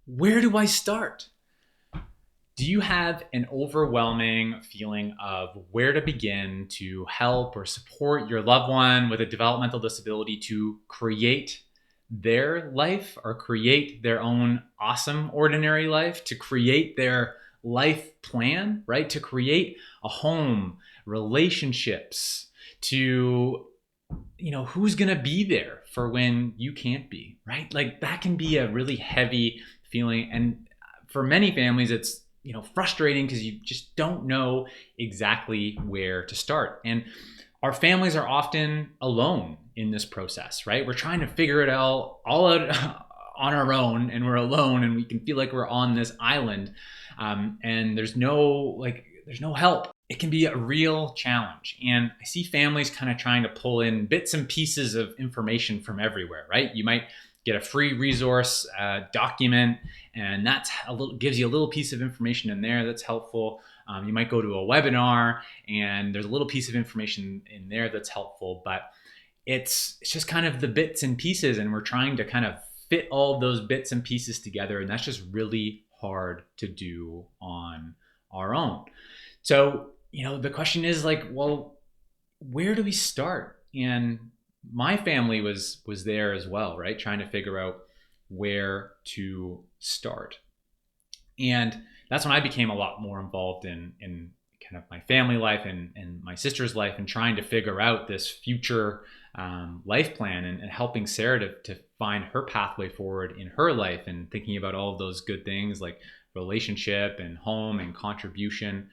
where do I start? Do you have an overwhelming feeling of where to begin to help or support your loved one with a developmental disability to create their life or create their own awesome ordinary life, to create their life plan, right? To create a home, relationships, to who's going to be there for when you can't be, right? Like that can be a really heavy feeling, and for many families it's frustrating because you just don't know exactly where to start. And our families are often alone in this process, right? We're trying to figure it all out on our own, and we're alone, and we can feel like we're on this island, and there's no help. It can be a real challenge. And I see families kind of trying to pull in bits and pieces of information from everywhere, right? You might get a free resource document, and that's gives you a little piece of information in there that's helpful. You might go to a webinar, and there's a little piece of information in there that's helpful, but it's just kind of the bits and pieces, and we're trying to kind of fit all of those bits and pieces together, and that's just really hard to do on our own. So, the question is well, where do we start? And my family was there as well, right? Trying to figure out where to start. And that's when I became a lot more involved in kind of my family life and my sister's life, and trying to figure out this future life plan, and helping Sarah to find her pathway forward in her life, and thinking about all of those good things like relationship and home and contribution,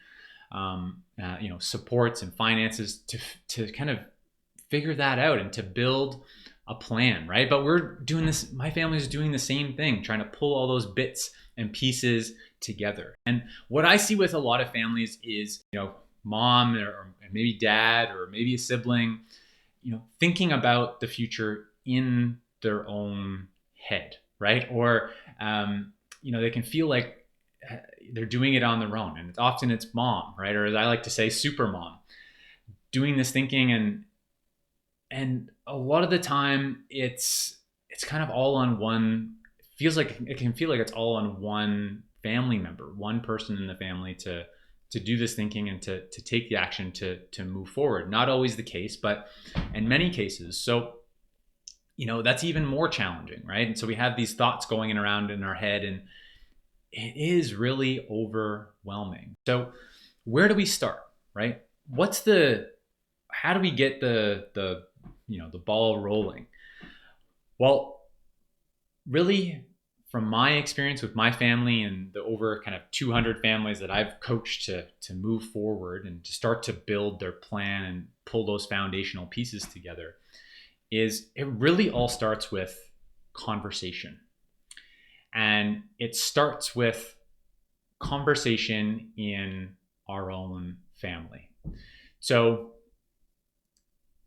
supports and finances, to kind of figure that out and to build a plan, right? But we're doing this, my family is doing the same thing, trying to pull all those bits and pieces together. And what I see with a lot of families is, mom or maybe dad or maybe a sibling, thinking about the future in their own head, right? Or, they can feel like they're doing it on their own. And often it's mom, right? Or as I like to say, super mom, doing this thinking, and a lot of the time it's kind of all on one. It can feel like it's all on one family member, one person in the family to do this thinking and to take the action to move forward. Not always the case, but in many cases. So, that's even more challenging, right? And so we have these thoughts going around in our head, and it is really overwhelming. So where do we start, right? How do we get the ball rolling? Well, really, from my experience with my family and the over kind of 200 families that I've coached to move forward and to start to build their plan and pull those foundational pieces together, is it really all starts with conversation. And it starts with conversation in our own family. So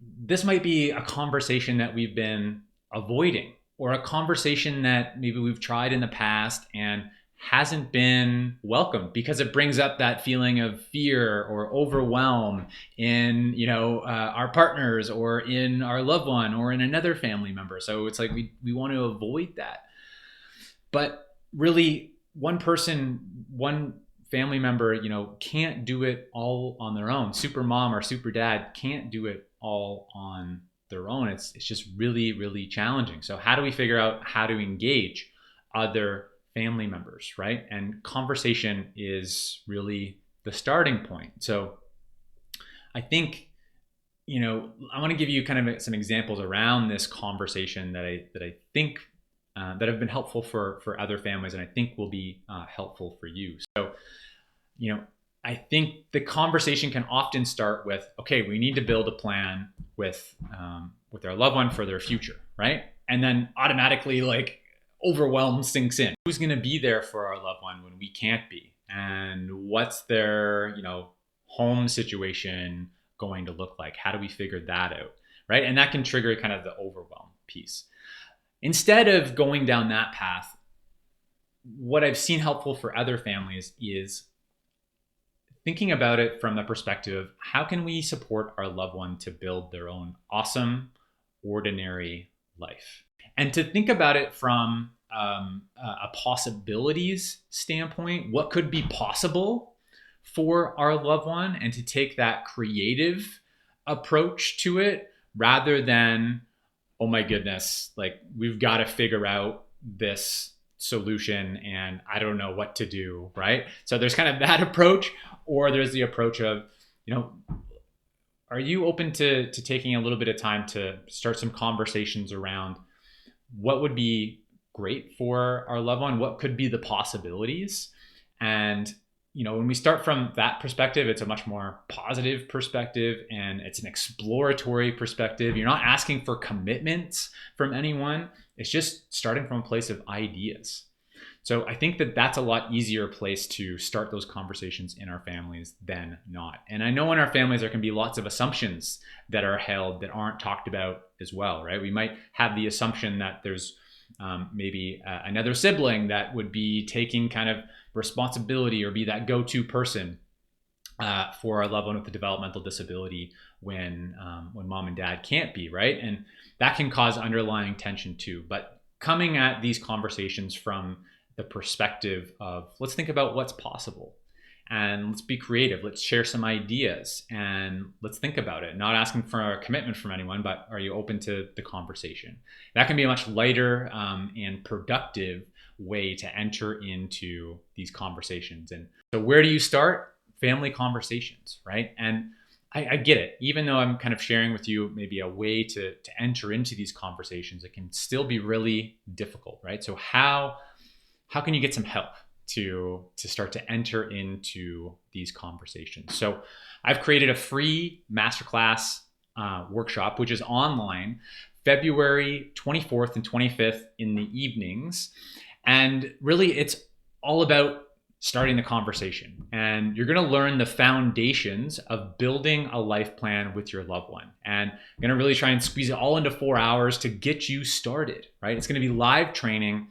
this might be a conversation that we've been avoiding, or a conversation that maybe we've tried in the past and hasn't been welcomed because it brings up that feeling of fear or overwhelm in our partners, or in our loved one, or in another family member. So it's like we want to avoid that. But really, one family member, can't do it all on their own. Super mom or super dad can't do it all on their own. It's just really, really challenging. So how do we figure out how to engage other family members, right? And conversation is really the starting point. So I think, I want to give you kind of some examples around this conversation that I think that have been helpful for other families, and I think will be helpful for you. So, I think the conversation can often start with, okay, we need to build a plan with our loved one for their future, right? And then automatically, overwhelm sinks in. Who's going to be there for our loved one when we can't be? And what's their, home situation going to look like? How do we figure that out, right? And that can trigger kind of the overwhelm piece. Instead of going down that path, what I've seen helpful for other families is thinking about it from the perspective of how can we support our loved one to build their own awesome, ordinary life? And to think about it from a possibilities standpoint, what could be possible for our loved one, and to take that creative approach to it rather than, oh my goodness, like we've got to figure out this solution and I don't know what to do, right? So there's kind of that approach, or there's the approach of, you know, are you open to taking a little bit of time to start some conversations around what would be great for our loved one, what could be the possibilities? And you know, when we start from that perspective, it's a much more positive perspective and it's an exploratory perspective. You're not asking for commitments from anyone. It's just starting from a place of ideas. So I think that that's a lot easier place to start those conversations in our families than not. And I know in our families, there can be lots of assumptions that are held that aren't talked about as well, right? We might have the assumption that there's maybe another sibling that would be taking kind of responsibility or be that go-to person for our loved one with a developmental disability when mom and dad can't be, right? And that can cause underlying tension too. But coming at these conversations from the perspective of, let's think about what's possible and let's be creative. Let's share some ideas and let's think about it. Not asking for a commitment from anyone, but are you open to the conversation? That can be a much lighter and productive way to enter into these conversations. And so where do you start? Family conversations, right? And I get it. Even though I'm kind of sharing with you maybe a way to enter into these conversations, it can still be really difficult, right? So how can you get some help to start to enter into these conversations? So I've created a free masterclass workshop, which is online, February 24th and 25th in the evenings. And really, it's all about starting the conversation. And you're going to learn the foundations of building a life plan with your loved one. And I'm going to really try and squeeze it all into 4 hours to get you started, right? It's going to be live training.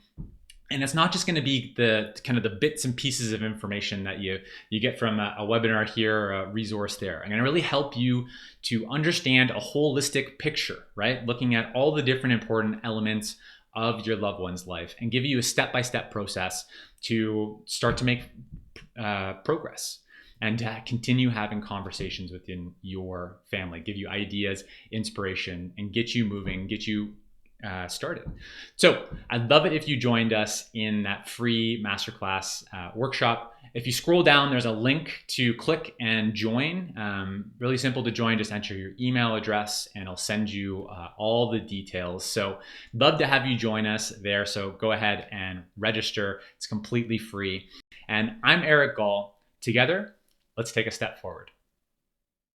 And it's not just going to be the kind of the bits and pieces of information that you get from a webinar here or a resource there. I'm going to really help you to understand a holistic picture, right? Looking at all the different important elements of your loved one's life and give you a step-by-step process to start to make progress and to continue having conversations within your family, give you ideas, inspiration, and get you moving, get you started. So I'd love it if you joined us in that free masterclass workshop. If you scroll down, there's a link to click and join. Really simple to join. Just enter your email address and I'll send you all the details. So love to have you join us there. So go ahead and register. It's completely free. And I'm Eric Gall. Together, let's take a step forward.